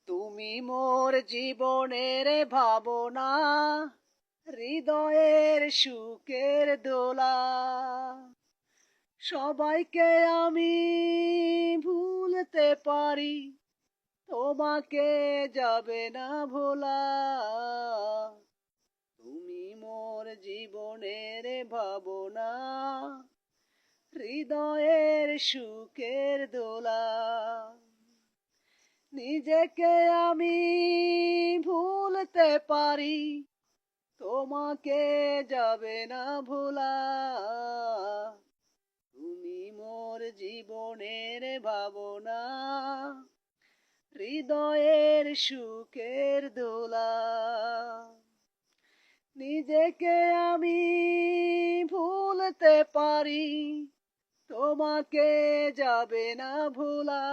তুমি মোর জীবনের ভাবনা, হৃদয়ের সুখের দোলা। সবাইকে আমি ভুলতে পারি, তোমাকে যাবে না ভোলা। তুমি মোর জীবনের ভাবনা, হৃদয়ের সুখের দোলা। নিজেকে আমি ভুলতে পারি, তোমাকে যাবে না ভোলা। তুমি মোর জীবনের ভাবনা, হৃদয়ের সুখের দোলা। নিজেকে আমি ভুলতে পারি, তোমাকে যাবে না ভোলা।